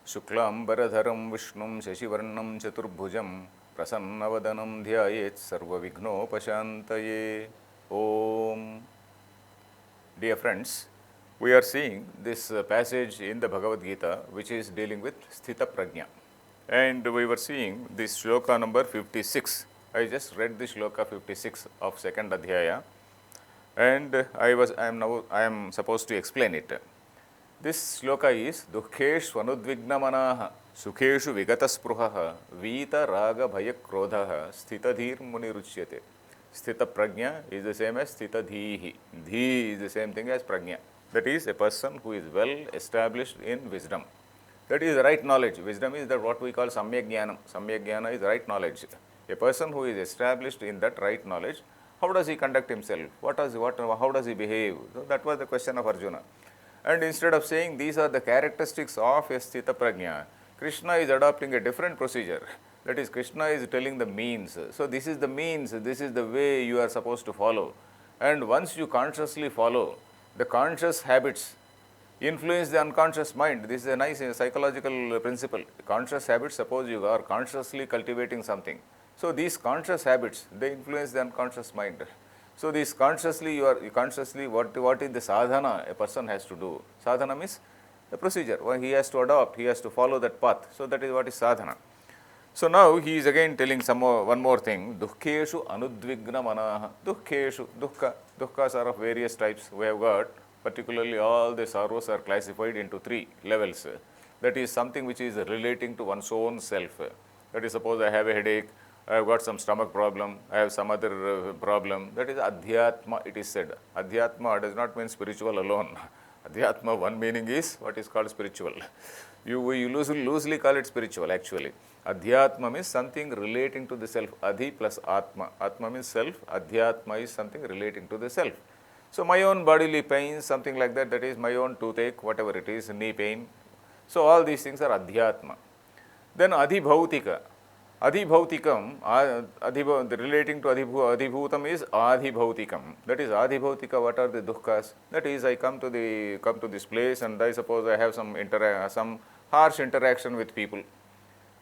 Shuklambaradharam Vishnum Shashivarnam Chaturbhujam Prasannavadanam Dhyayet Sarvavighnopashantaye. Om. Dear friends, we are seeing this passage in the Bhagavad Gita which is dealing with Sthita Prajna. And we were seeing this shloka number 56. I just read the shloka 56 of second adhyaya, and I am supposed to explain it. This shloka is Dukheshu Anudvignamanaha Sukheshu Vigataspruhaha Vita Raga Bhaya Krodhaha Sthitadhir Muniruchyate. Sthita Prajna is the same as Sthita Dhihi. Dhi is the same thing as Prajna. That is a person who is well established in wisdom. That is the right knowledge. Wisdom is that what we call Samyak Jnanam. Samyak Jnana is right knowledge. A person who is established in that right knowledge, how does he conduct himself? How does he behave? So that was the question of Arjuna. And instead of saying these are the characteristics of a Sthita Prajna, Krishna is adopting a different procedure. That is, Krishna is telling the means. So this is the means, this is the way you are supposed to follow. And once you consciously follow, the conscious habits influence the unconscious mind. This is a nice psychological principle. Conscious habits, suppose you are consciously cultivating something. So these conscious habits, they influence the unconscious mind. So this consciously, what is the sadhana a person has to do? Sadhana means the procedure. Well, he has to adopt, he has to follow that path. So that is what is sadhana. So now he is again telling one more thing. Dukheshu anudvigna manaha. Dukheshu, dukhkas are of various types. We have got, particularly all the sorrows are classified into three levels. That is something which is relating to one's own self. That is, suppose I have a headache, I have got some stomach problem, I have some other problem. That is adhyatma, it is said. Adhyatma does not mean spiritual alone. Adhyatma, one meaning is what is called spiritual. We loosely call it spiritual actually. Adhyatma means something relating to the self. Adhi plus atma. Atma means self. Adhyatma is something relating to the self. So my own bodily pain, something like that, that is my own toothache, whatever it is, knee pain. So all these things are adhyatma. Then adhibhautika. Adhibhautikam, relating to adhibhutam is adhibhautikam. That is adhibhautika, what are the dukhkas? That is, I come to this place and I suppose I have some harsh interaction with people.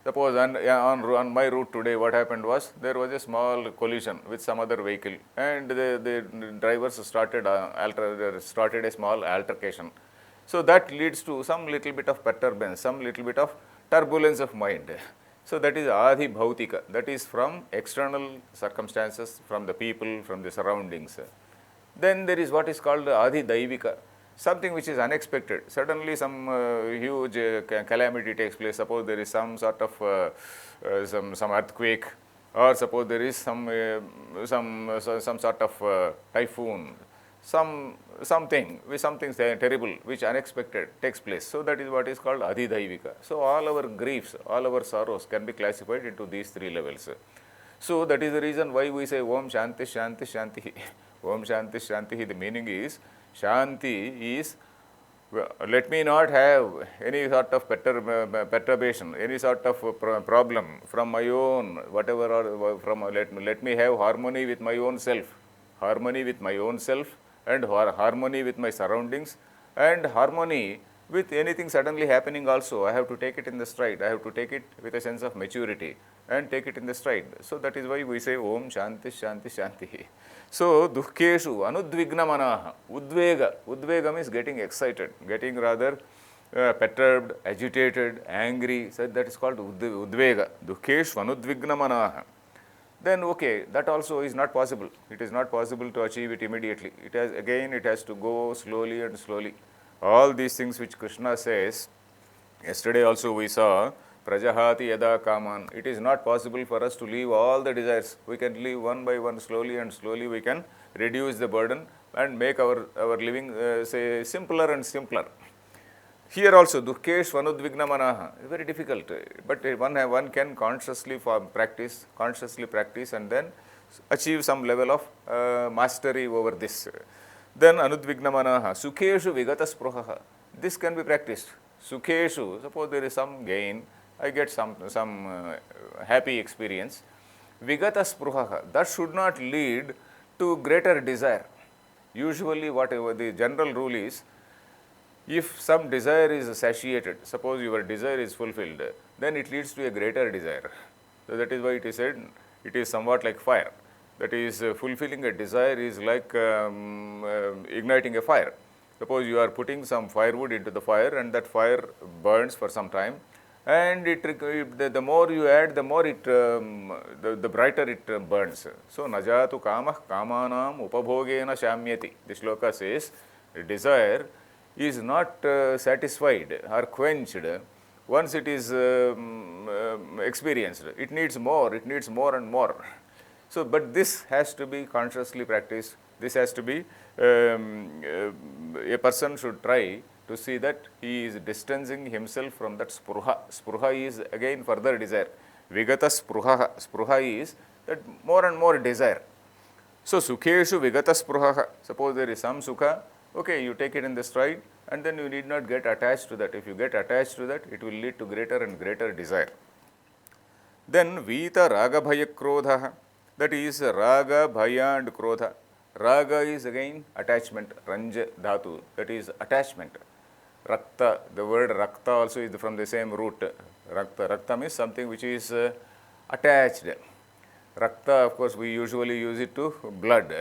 Suppose on my route today, what happened was, there was a small collision with some other vehicle and the drivers started a small altercation. So that leads to some little bit of perturbance, some little bit of turbulence of mind. So that is adhi bhautika, that is from external circumstances, from the people, from the surroundings. Then there is what is called adhi daivika, something which is unexpected. Suddenly some huge calamity takes place. Suppose there is some sort of some earthquake, or suppose there is some sort of typhoon, something terrible which unexpected takes place. So that is what is called adhidaivika. So all our griefs, all our sorrows can be classified into these three levels. So that is the reason why we say Om Shanti Shanti Shanti. Om Shanti Shanti. The meaning is Shanti is, let me not have any sort of perturbation, any sort of problem from my own whatever, or let me have harmony with my own self, harmony with my own self, and harmony with my surroundings, and harmony with anything suddenly happening also. I have to take it in the stride. I have to take it with a sense of maturity and take it in the stride. So that is why we say Om Shanti Shanti Shanti. So dukheshu anudvigna manaha. Udvega means getting excited, getting rather perturbed, agitated, angry. So that is called udvega. Dukheshu anudvigna manaha. Then okay, that also is not possible. It is not possible to achieve it immediately. It has to go slowly and slowly. All these things which Krishna says, yesterday also we saw, Prajahati yada kaman. It is not possible for us to leave all the desires. We can leave one by one, slowly and slowly we can reduce the burden and make our living say simpler and simpler. Here also, Dukhkesh Vanudvigna Manaha, very difficult, but one can consciously practice and then achieve some level of mastery over this. Then Anudvigna Manaha, Sukheshu Vigata Spruhaha. This can be practiced. Sukheshu, suppose there is some gain, I get some happy experience. Vigata Spruhaha, that should not lead to greater desire. Usually whatever the general rule is, If some desire is satiated, suppose your desire is fulfilled, then it leads to a greater desire. So that is why it is said it is somewhat like fire. That is, fulfilling a desire is like igniting a fire. Suppose you are putting some firewood into the fire and that fire burns for some time, and the more you add, the more the brighter it burns. So, najatu kamah kamanam upabhogena shamyati. The shloka says, desire is not satisfied or quenched once it is experienced. It needs more and more. So, but this has to be consciously practiced. This has to be, a person should try to see that he is distancing himself from that spruha. Spruha is again further desire. Vigata spruha. Spruha is that more and more desire. So, sukheshu vigata spruha. Suppose there is some sukha, okay, you take it in the stride, and then you need not get attached to that. If you get attached to that, it will lead to greater and greater desire. Then Vita Raga Bhaya Krodha, that is Raga, Bhaya and Krodha. Raga is again attachment, Ranja Dhatu, that is attachment. Rakta, the word Rakta also is from the same root. Rakta, Rakta means something which is attached. Rakta, of course, we usually use it to blood.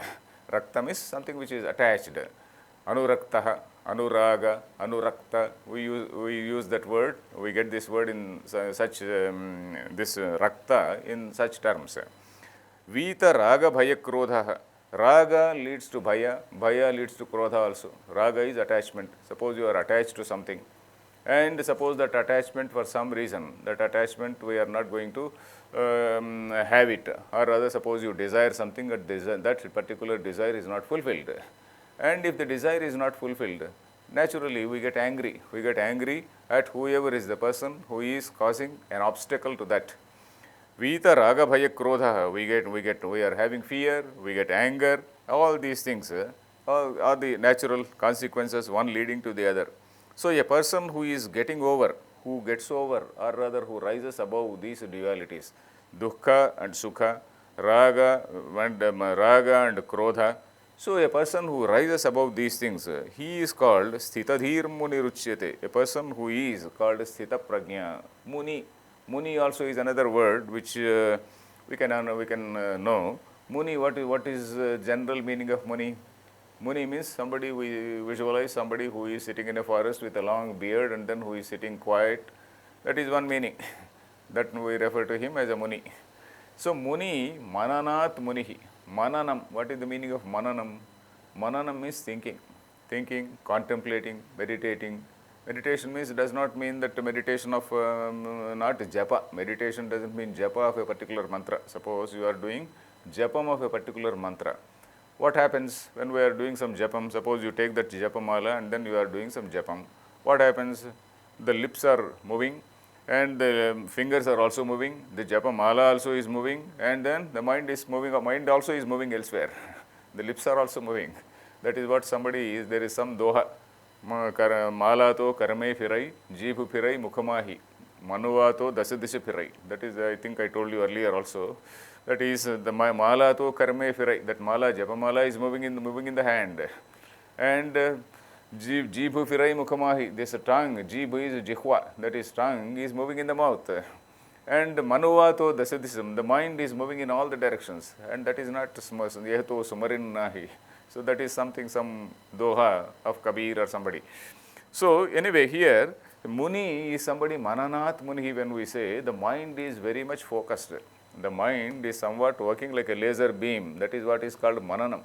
Rakta means something which is attached. Anuraktaha, Anuraga, Anurakta, we use that word, we get this word in such, this Rakta in such terms. Vita Raga Bhaya Krodha. Raga leads to Bhaya, Bhaya leads to Krodha also. Raga is attachment. Suppose you are attached to something, and suppose that attachment for some reason, that attachment we are not going to have it, or rather suppose you desire something, that particular desire is not fulfilled. And if the desire is not fulfilled, naturally we get angry. We get angry at whoever is the person who is causing an obstacle to that. Vita Raga Bhaya Krodha, we are having fear, we get anger, all these things are the natural consequences, one leading to the other. So, a person who is getting over, who gets over, or rather who rises above these dualities, dukkha and sukha, raga and krodha. So, a person who rises above these things, he is called Sthitadhir Muni Ruchyate, a person who is called Sthita Prajna. Muni. Muni also is another word which we can know. Muni, what is general meaning of Muni? Muni means somebody, we visualize somebody who is sitting in a forest with a long beard and then who is sitting quiet. That is one meaning. That we refer to him as a Muni. So, Muni, Mananat Munihi. Mananam, what is the meaning of Mananam? Mananam means thinking, contemplating, meditating. Meditation means, does not mean that meditation of not japa. Meditation doesn't mean japa of a particular mantra. Suppose you are doing japam of a particular mantra. What happens when we are doing some japam? Suppose you take that japamala and then you are doing some japam. What happens? The lips are moving and the fingers are also moving. The japamala also is moving, and then the mind is moving. Mind also is moving elsewhere. The lips are also moving. That is what somebody is. There is some doha. Malato karame firai, jeebu firai mukhamahi, manuvato dasadisha firai. That is, I think I told you earlier also. That is the malato karame firai. That mala, japamala is moving in the hand, and jeebu firai mukhamahi. This tongue, jeebu is jihwa. That is, tongue is moving in the mouth, and manuvato dasadisam. The mind is moving in all the directions, and that is not yehato sumarin nahi. So, that is something, some doha of Kabir or somebody. So, anyway, here Muni is somebody, Mananath Muni, when we say the mind is very much focused. The mind is somewhat working like a laser beam. That is what is called Mananam.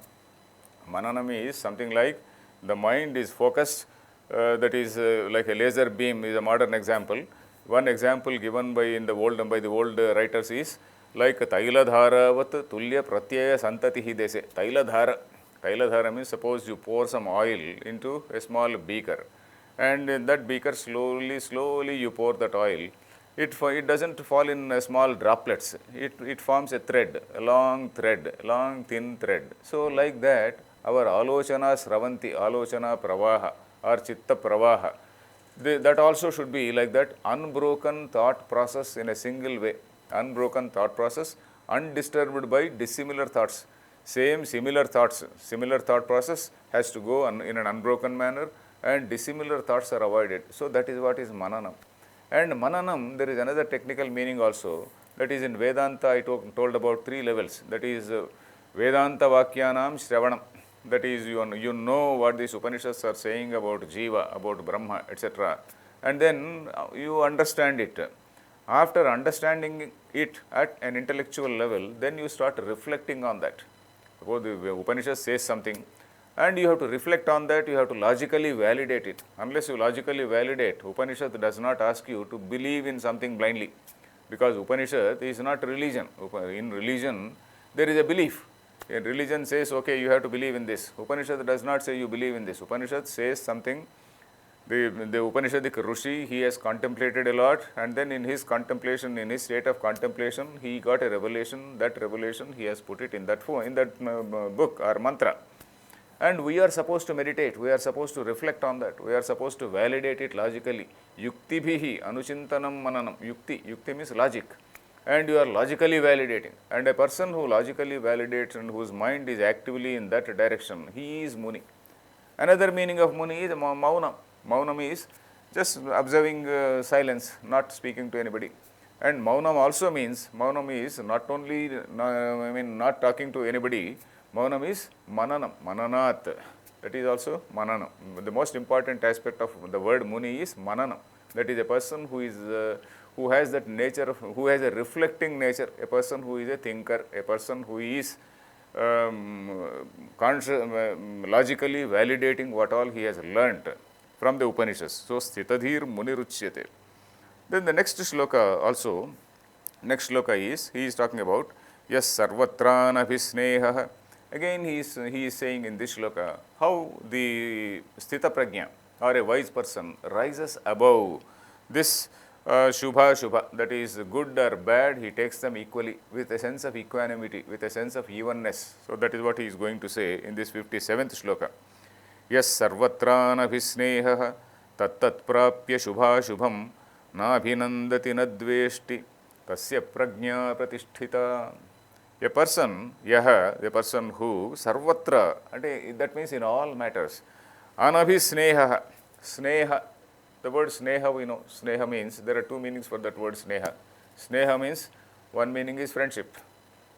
Mananam is something like the mind is focused, that is like a laser beam is a modern example. One example given by the old writers is like Tailadhara vat tulya pratyaya santatihi, they say. Tailadhara. Tailadhara means, suppose you pour some oil into a small beaker, and in that beaker slowly you pour that oil. It doesn't fall in small droplets. It forms a thread, a long thin thread. So, like that, our alochana sravanti, alochana pravaha or chitta pravaha, that also should be like that, unbroken thought process in a single way. Unbroken thought process, undisturbed by dissimilar thoughts. Similar thought process has to go in an unbroken manner, and dissimilar thoughts are avoided. So that is what is mananam. And mananam, there is another technical meaning also, that is in Vedanta I told about 3 levels, that is Vedanta Vakyanam Shravanam, that is you know what these Upanishads are saying about Jiva, about Brahma, etc. And then you understand it. After understanding it at an intellectual level, then you start reflecting on that. Suppose the Upanishad says something, and you have to reflect on that, you have to logically validate it. Unless you logically validate, Upanishad does not ask you to believe in something blindly, because Upanishad is not religion. In religion, there is a belief. A religion says, okay, you have to believe in this. Upanishad does not say you believe in this. Upanishad says something. The Upanishadic Rishi, he has contemplated a lot, and then in his contemplation, in his state of contemplation, he got a revelation. That revelation, he has put it in that form, in that book or mantra. And we are supposed to meditate, we are supposed to reflect on that, we are supposed to validate it logically. Yukti bhihi anuchintanam mananam. Yukti means logic. And you are logically validating. And a person who logically validates and whose mind is actively in that direction, he is Muni. Another meaning of Muni is Maunam. Maunam is just observing silence, not speaking to anybody. And Maunam also means, Maunam is not only, not talking to anybody, Maunam is Mananam, Mananat. That is also Mananam. The most important aspect of the word Muni is Mananam. That is a person who is, who has that nature of, who has a reflecting nature, a person who is a thinker, a person who is logically validating what all he has learnt from the Upanishads. So, Sthitadhir Muniruchyate. Then the next shloka also, next shloka is, he is talking about Yas Sarvatranabhisneha. Again he is saying in this shloka how the Sthita Prajna or a wise person rises above this Shubha, that is good or bad, he takes them equally with a sense of equanimity, with a sense of evenness. So that is what he is going to say in this 57th shloka. Yas sarvatranabhisneha tattat prapya shubham nabhinandati nadveshti tasya prajna pratisthita. A person, a person who sarvatra, that means in all matters, anabhisneha, sneha. The word sneha, we know, sneha means, there are 2 meanings for that word sneha. Sneha means, one meaning is friendship,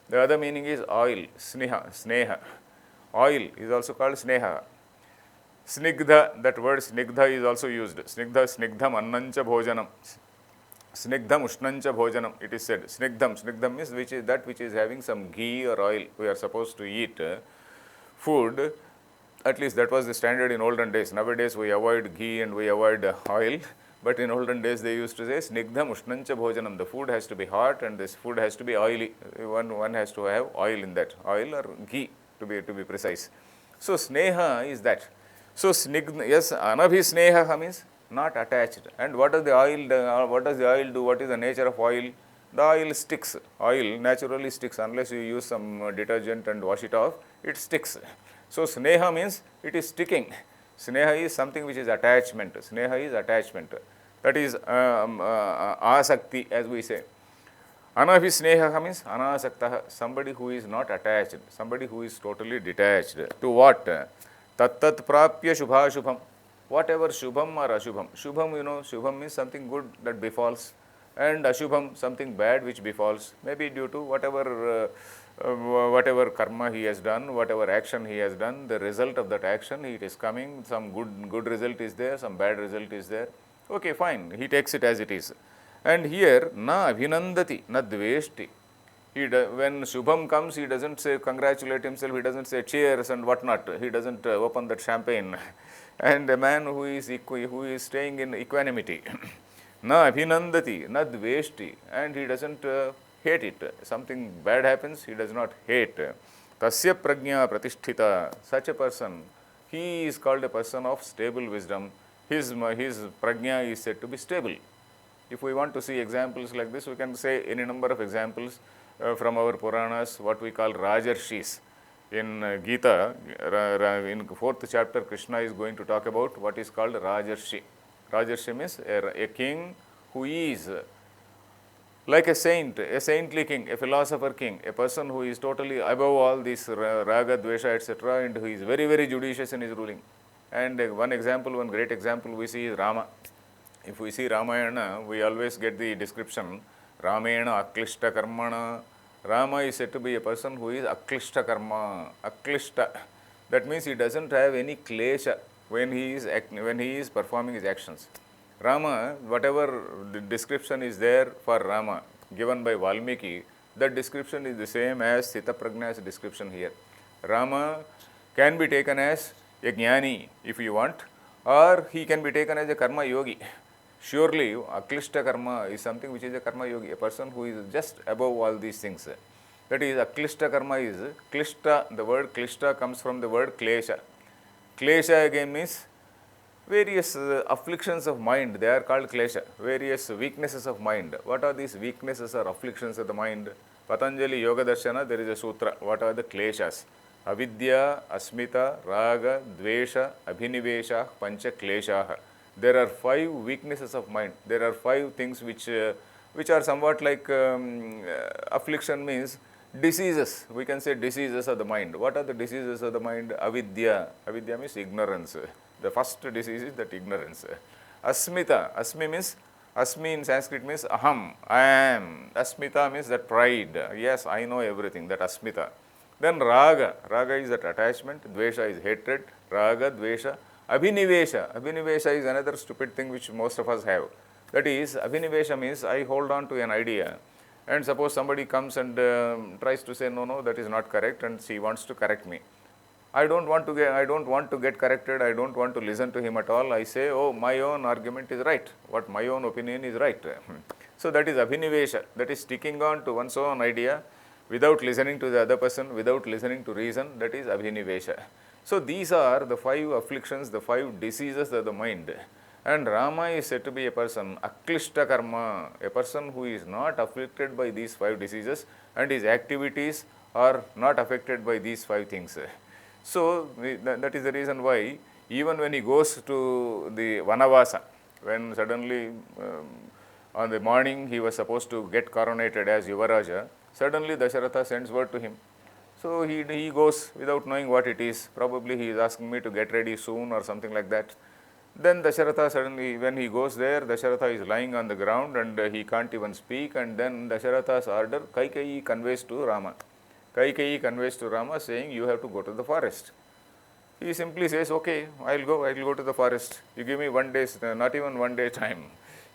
the other meaning is oil, sneha. Oil is also called sneha. Snigdha, that word snigdha is also used. Snigdha, snigdham annancha bhojanam. Snigdham ushnancha bhojanam, it is said. Snigdham means which is that which is having some ghee or oil. We are supposed to eat food, at least that was the standard in olden days. Nowadays we avoid ghee and we avoid oil, but in olden days they used to say snigdham ushnancha bhojanam. The food has to be hot and this food has to be oily. One has to have oil in that, oil or ghee to be precise. So sneha is that. So snigdha, yes, anabhisneha means not attached. And what does the oil do? What is the nature of oil? The oil sticks. Oil naturally sticks unless you use some detergent and wash it off, it sticks. So sneha means it is sticking. Sneha is something which is attachment. Sneha is attachment. That is asakti, as we say. Anabhisneha means anasaktaha, somebody who is not attached, somebody who is totally detached. To what? Tattat prapya shubham. Whatever shubham or ashubham. Shubham, you know, shubham means something good that befalls, and ashubham, something bad which befalls, maybe due to whatever karma he has done, whatever action he has done, the result of that action, it is coming, some good result is there, some bad result is there. Okay, fine, he takes it as it is. And here, na abhinandati, na dveshti. When Shubham comes, he doesn't say congratulate himself, he doesn't say cheers and whatnot, he doesn't open that champagne. And a man who is staying in equanimity, na abhinandati, na dveshti, and he doesn't hate it. Something bad happens, he does not hate. Tasya prajna pratisthita, such a person, he is called a person of stable wisdom. His prajna is said to be stable. If we want to see examples like this, we can say any number of examples from our Puranas, what we call Rajarshis. In Geeta, in 4th chapter, Krishna is going to talk about what is called Rajarshi. Rajarshi means a king who is like a saint, a saintly king, a philosopher king, a person who is totally above all this raga, dvesha, etc., and who is very, very judicious in his ruling. And one great example we see is Rama. If we see Ramayana, we always get the description, Ramena Aklishta Karmana. Rama is said to be a person who is Aklishta Karma. Aklishta. That means he doesn't have any klesha when he is performing his actions. Rama, whatever the description is there for Rama given by Valmiki, that description is the same as Sthita Prajna's description here. Rama can be taken as a jnani if you want, or he can be taken as a karma yogi. Surely, Aklishta karma is something which is a karma yogi, a person who is just above all these things. That is, Aklishta karma is, klishta, the word klishta comes from the word klesha. Klesha again means various afflictions of mind, they are called klesha, various weaknesses of mind. What are these weaknesses or afflictions of the mind? Patanjali Yoga Darshana, there is a sutra. What are the kleshas? Avidya, Asmita, Raga, Dvesha, Abhinivesha, Pancha Kleshaha. There are 5 weaknesses of mind. There are 5 things which are somewhat like affliction means diseases. We can say diseases of the mind. What are the diseases of the mind? Avidya. Avidya means ignorance. The first disease is that ignorance. Asmita. Asmi means, Asmi in Sanskrit means aham, I am. Asmita means that pride. Yes, I know everything, that asmita. Then raga. Raga is that attachment. Dvesha is hatred. Raga, dvesha. Abhinivesha. Abhinivesha is another stupid thing which most of us have. That is, abhinivesha means I hold on to an idea, and suppose somebody comes and tries to say, no, that is not correct, and she wants to correct me. I don't want to get corrected. I don't want to listen to him at all. I say, oh, my own argument is right. What my own opinion is right. So that is abhinivesha. That is sticking on to one's own idea without listening to the other person, without listening to reason. That is abhinivesha. So these are the 5 afflictions, the 5 diseases of the mind. And Rama is said to be a person, Aklishta Karma, a person who is not afflicted by these 5 diseases, and his activities are not affected by these 5 things. So that is the reason why even when he goes to the Vanavasa, when suddenly on the morning he was supposed to get coronated as Yuvaraja, suddenly Dasharatha sends word to him. So he goes without knowing what it is. Probably he is asking me to get ready soon or something like that. Then Dasharatha suddenly, when he goes there, Dasharatha is lying on the ground and he can't even speak, and then Dasharatha's order, Kaikeyi conveys to Rama. Kaikeyi conveys to Rama saying, you have to go to the forest. He simply says, okay, I'll go to the forest. You give me 1 day, not even 1 day time.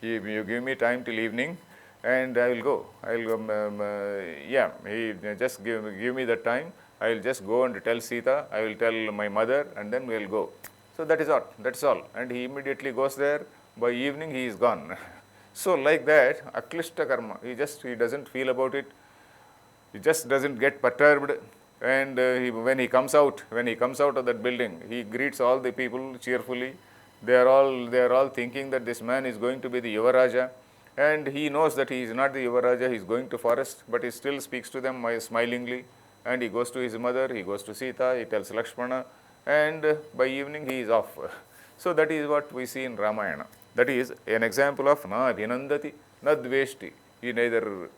You give me time till evening, and I will go. He just give me the time. I will just go and tell Sita, I will tell my mother, and then we will go. So that's all. And he immediately goes there. By evening he is gone. So like that, Aklishta karma, he doesn't feel about it. He just doesn't get perturbed. And when he comes out of that building, he greets all the people cheerfully. They are all thinking that this man is going to be the Yuvaraja, and he knows that he is not the Yuvaraja. He is going to forest, but he still speaks to them smilingly. And he goes to his mother, he goes to Sita, he tells Lakshmana, and by evening he is off. So that is what we see in Ramayana. That is an example of na abhinandati, na dveshti. He neither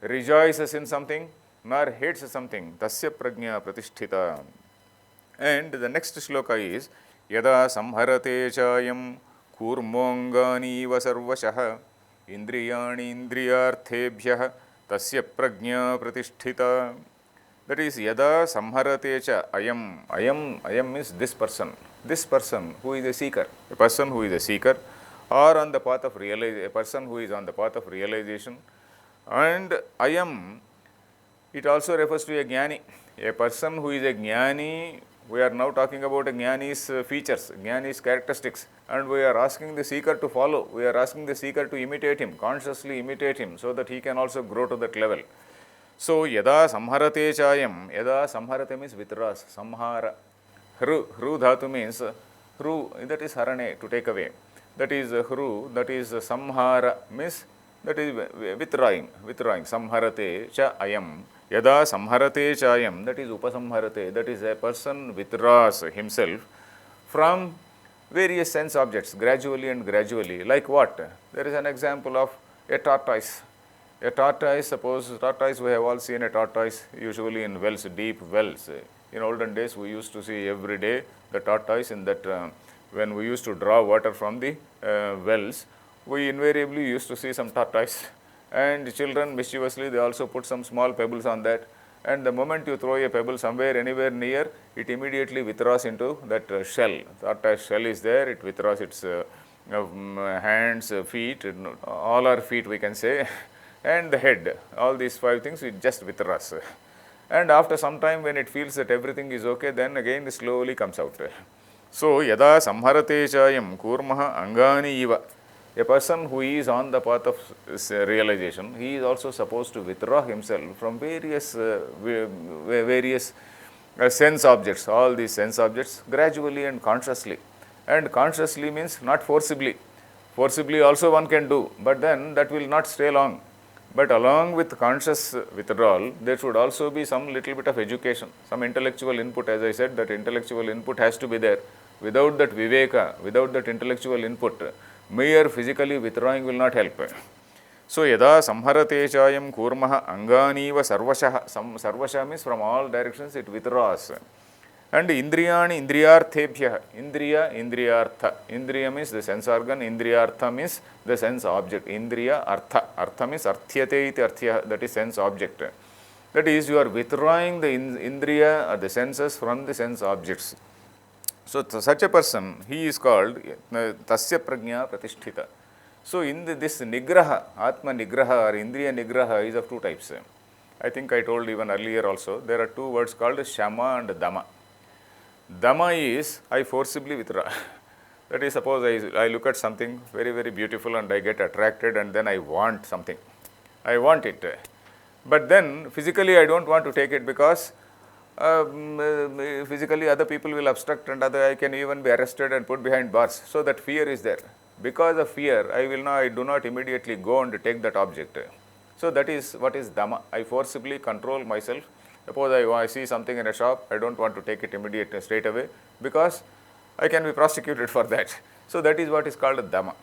rejoices in something nor hates something. Tasya prajna pratisthita. And the next shloka is yada samharate chayam kurmongani vasarvashah indriyani indriyarthebhyah tasya prajna pratisthita. That is yada samharate cha ayam. Ayam means this person who is a seeker. A person who is a seeker, or on the path of realization, a person who is on the path of realization. And ayam, it also refers to a jnani. A person who is a jnani, we are now talking about a jnani's features, jnani's characteristics, and we are asking the seeker to follow. We are asking the seeker to imitate him, consciously imitate him, so that he can also grow to that level. So, yada samharate chayam, yada samharate means withdraws, samhara. Hru dhatu means, hru, that is harane, to take away. That is hru, that is samhara, means that is withdrawing, samharate cha ayam. Yada samharate chayam, that is upasamharate, that is a person withdraws himself from various sense objects gradually. Like what? There is an example of a tortoise. A tortoise, suppose we have all seen a tortoise usually in wells, deep wells. In olden days we used to see every day the tortoise in that when we used to draw water from the wells, we invariably used to see some tortoise, and children mischievously, they also put some small pebbles on that, and the moment you throw a pebble somewhere, anywhere near, it immediately withdraws into that shell. Tortoise shell is there, it withdraws its hands, feet, all our feet we can say, and the head. All these 5 things it just withdraws. And after some time, when it feels that everything is okay, then again it slowly comes out. So, yada samharate chayam kurmaha angani iva. A person who is on the path of realization, he is also supposed to withdraw himself from various sense objects, all these sense objects gradually and consciously. And consciously means not forcibly. Forcibly also one can do, but then that will not stay long. But along with conscious withdrawal, there should also be some little bit of education, some intellectual input. As I said, that intellectual input has to be there. Without that viveka, without that intellectual input, mere physically withdrawing will not help. So, yada samharate chayam kurmaha anganiva sarvashaha. Sarvasha means from all directions it withdraws. And indriyani indriyarthebhyah. Indriya, indriyartha. Indriya means the sense organ, indriyartha means the sense object. Indriya, artha. Artha means arthyate iti arthya, that is sense object. That is, you are withdrawing the indriya or the senses from the sense objects. So, such a person, he is called tasya prajna pratisthita. So, in this nigraha, atma nigraha or indriya nigraha is of 2 types. I think I told even earlier also, there are 2 words called shama and dama. Dama is, I forcibly withdraw. That is, suppose I look at something very, very beautiful and I get attracted and then I want something. I want it. But then physically I don't want to take it because physically other people will obstruct and I can even be arrested and put behind bars. So that fear is there. Because of fear, I do not immediately go and take that object. So that is what is dama. I forcibly control myself. Suppose I see something in a shop, I don't want to take it immediately straight away because I can be prosecuted for that. So that is what is called a dama.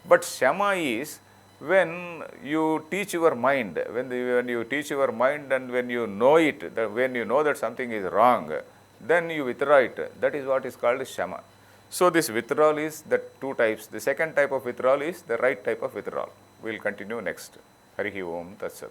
But shama is when you teach your mind, when you teach your mind and when you know it, when you know that something is wrong, then you withdraw it. That is what is called shama. So this withdrawal is the 2 types. The second type of withdrawal is the right type of withdrawal. We will continue next. Harihi Om Tat Sat.